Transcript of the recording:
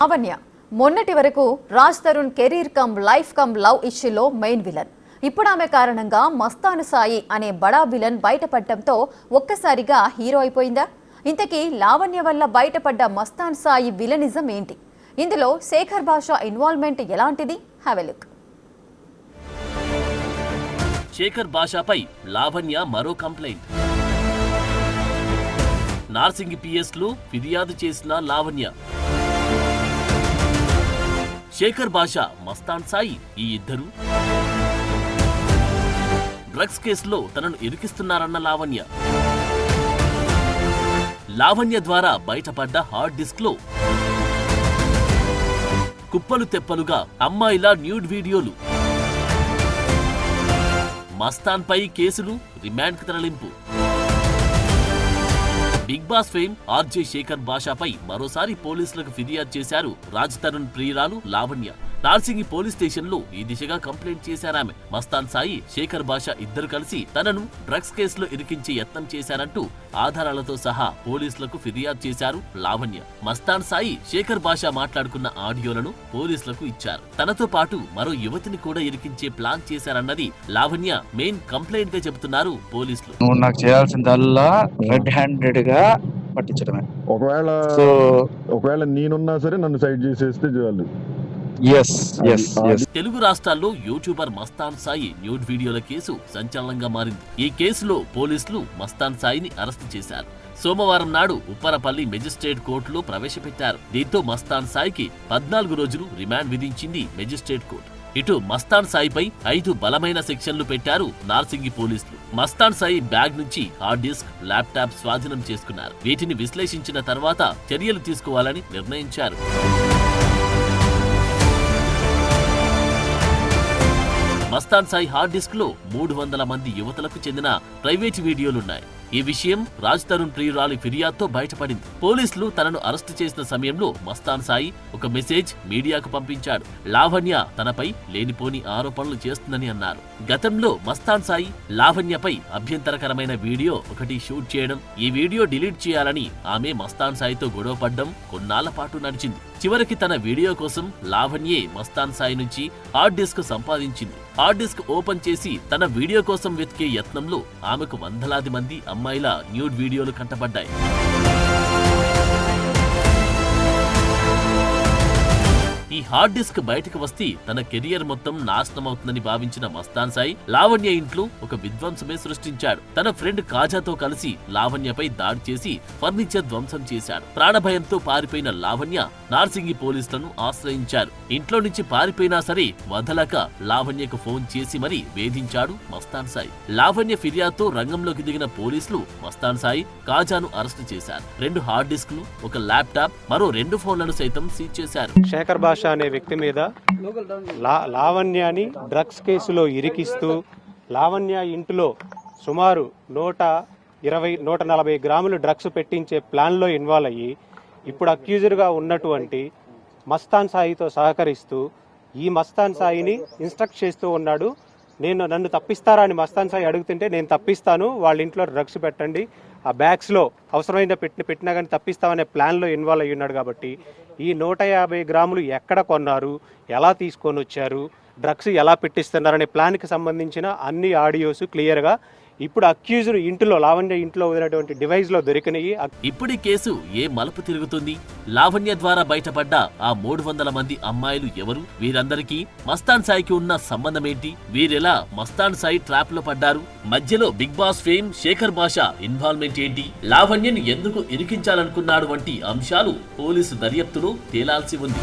లావణ్య మొన్నటి వరకు Raj Tarun career come life come love ఇష్యూలో మెయిన్ విలన్. ఇప్పుడు ఆమె కారణంగా మస్తాన్ సాయి అనే బడా విలన్ బయటపడటంతో ఒక్కసారిగా హీరో అయిపోయిందా? ఇంతకీ లావణ్య వల్ల బయటపడ్డ మస్తాన్ సాయి విలనిజం ఏంటి? ఇందులో శేఖర్ భాషా ఇన్వాల్వ్మెంట్ ఎలాంటిది? Have a look. శేఖర్ భాషాపై లావణ్య మరో కంప్లైంట్. నార్సింగి పిఎస్ లో ఫిర్యాదు చేసిన లావణ్య. శేఖర్ భాషా, మస్తాన్ సాయి ఈ ఇద్దరు డ్రగ్స్ కేసులో తనను ఇరికిస్తున్నారన్న లావణ్య. లావణ్య ద్వారా బయటపడ్డ హార్డ్ డిస్క్ లో కుప్పలు తెప్పలుగా అమ్మాయిల న్యూడ్ వీడియోలు. మస్తాన్ పై కేసులు, రిమాండ్ కు తరలింపు. Bigg Boss fame RJ Shekhar భాషాపై మరోసారి పోలీసులకు ఫిర్యాదు చేశారు రాజ్ తరుణ్ ప్రియురాలు లావణ్య. నార్సింగి పోలీస్ స్టేషన్ లో ఈ దిశగా కంప్లైంట్ చేశారామె. మస్తాన్ సాయి, శేఖర్ భాషా ఇద్దరు కలిసి తనను డ్రగ్స్ కేసులో ఇరికించే యత్నం చేశారంటూ ఆధారాలతో సహా పోలీసులకు ఫిర్యాదు చేశారు లావణ్య. మస్తాన్ సాయి, శేఖర్ భాషా మాట్లాడుకున్న ఆడియోలను పోలీసులకు ఇచ్చారు. తనతో పాటు మరో యువతిని కూడా ఇరికించే ప్లాన్ చేశారన్నది లావణ్య మెయిన్ కంప్లైంట్ గా చెబుతున్నారు పోలీసులు. నువ్వు నాకు చేయాల్సిందల్లా రెడ్ హ్యాండెడ్ గా పట్టించడమే. ఒకవేళ నేనున్నా సరే నన్ను సైడ్ చేసేస్తే చాలు. తెలుగు రాష్ట్రాల్లో యూట్యూబర్ మస్తాన్ సాయి న్యూడ్ వీడియోల కేసు సంచలనంగా మారింది. ఈ కేసులో పోలీసులు మస్తాన్ సాయిని అరెస్టు చేశారు. సోమవారం నాడు ఉప్పరపల్లి మెజిస్ట్రేట్ కోర్టులో ప్రవేశపెట్టారు. దీంతో మస్తాన్ సాయికి 14 రోజులు రిమాండ్ విధించింది మెజిస్ట్రేట్ కోర్టు. ఇటు మస్తాన్ సాయిపై 5 బలమైన సెక్షన్లు పెట్టారు నార్సింగి పోలీసులు. మస్తాన్ సాయి బ్యాగ్ నుంచి హార్డ్ డిస్క్, ల్యాప్టాప్ స్వాధీనం చేసుకున్నారు. వీటిని విశ్లేషించిన తర్వాత చర్యలు తీసుకోవాలని నిర్ణయించారు. మస్తాన్ సాయి హార్డ్ డిస్క్ లో 300 మంది యువతలకు చెందిన ప్రైవేట్ వీడియోలున్నాయి. ఈ విషయం రాజ్ తరుణ్ ప్రియురాలి ఫిర్యాదుతో బయటపడింది. పోలీసులు తనను అరెస్టు చేసిన సమయంలో మస్తాన్ సాయి ఒక మెసేజ్ మీడియాకు పంపించాడు. లావణ్య తనపై లేనిపోని ఆరోపణలు చేస్తుందని అన్నారు. గతంలో మస్తాన్ సాయి లావణ్యపై అభ్యంతరకరమైన వీడియో ఒకటి షూట్ చేయడం, ఈ వీడియో డిలీట్ చేయాలని ఆమె మస్తాన్ సాయితో గొడవపడ్డం కొన్నాళ్ల పాటు నడిచింది. చివరికి తన వీడియో కోసం లావణ్యే మస్తాన్ సాయి నుంచి హార్డ్ డిస్క్ సంపాదించింది. హార్డ్ డిస్క్ ఓపెన్ చేసి తన వీడియో కోసం వెతికే యత్నంలో ఆమెకు వందలాది మంది అమ్మాయిల న్యూడ్ వీడియోలు కంటపడ్డాయి. ఈ హార్డ్ డిస్క్ బయటకు వస్తే తన కెరియర్ మొత్తం నాశనం అవుతుందని భావించిన మస్తాన్ సాయి లావణ్య ఇంట్లో ఒక విధ్వంసమే సృష్టించాడు. తన ఫ్రెండ్ కాజాతో కలిసి లావణ్యపై దాడి చేసి ఫర్నిచర్ ధ్వంసం చేశాడు. ప్రాణభయంతో పారిపోయిన లావణ్య నార్సింగి పోలీసులను ఆశ్రయించారు. ఇంట్లో నుంచి పారిపోయినా సరే వదలక లావణ్యకు ఫోన్ చేసి మరీ వేధించాడు మస్తాన్ సాయి. లావణ్య ఫిర్యాదుతో రంగంలోకి దిగిన పోలీసులు మస్తాన్ సాయి, కాజాను అరెస్టు చేశారు. 2 హార్డ్ డిస్క్లు, ఒక ల్యాప్టాప్, మరో 2 ఫోన్లను సైతం సీజ్ చేశారు. శేఖర్ భాష అనే వ్యక్తి మీద లావణ్యాని డ్రగ్స్ కేసులో ఇరికిస్తూ లావణ్య ఇంటిలో సుమారు 140 గ్రాములు డ్రగ్స్ పెట్టించే ప్లాన్లో ఇన్వాల్వ్ అయ్యి ఇప్పుడు అక్యూజర్గా ఉన్నటువంటి మస్తాన్ సాయితో సహకరిస్తూ ఈ మస్తాన్ సాయిని ఇన్స్ట్రక్ట్ చేస్తూ ఉన్నాడు. నన్ను తప్పిస్తారా అని మస్తాన్ సాయి అడుగుతుంటే, నేను తప్పిస్తాను, వాళ్ళ ఇంట్లో డ్రగ్స్ పెట్టండి, ఆ బ్యాగ్స్లో అవసరమైన పెట్టినా కానీ తప్పిస్తామనే ప్లాన్లో ఇన్వాల్వ్ అయ్యి ఉన్నాడు. కాబట్టి ఈ 150 గ్రాములు ఎక్కడ కొన్నారు, ఎలా తీసుకొని వచ్చారు, డ్రగ్స్ ఎలా పెట్టిస్తున్నారనే ప్లాన్కి సంబంధించిన అన్ని ఆడియోస్ క్లియర్గా ఇప్పుడు అక్యూజర్ ఇంట్లో, లావణ్య ఇంట్లో వదిలినటువంటి డివైస్ లో దొరికినాయి. ఇప్పుడు కేసు ఏ మలుపు తిరుగుతుంది? లావణ్య ద్వారా బయటపడ్డ ఆ 300 మంది అమ్మాయిలు ఎవరు? వీరందరికీ మస్తాన్ సాయికి ఉన్న సంబంధం ఏంటి? వీరెలా మస్తాన్ సాయి ట్రాప్ లో పడ్డారు? మధ్యలో big Boss fame Shekhar Basha involvement ఏంటి? లావణ్యను ఎందుకు ఇరికించాలనుకున్నాడు వంటి అంశాలు పోలీసు దర్యాప్తులో తేలాల్సి ఉంది.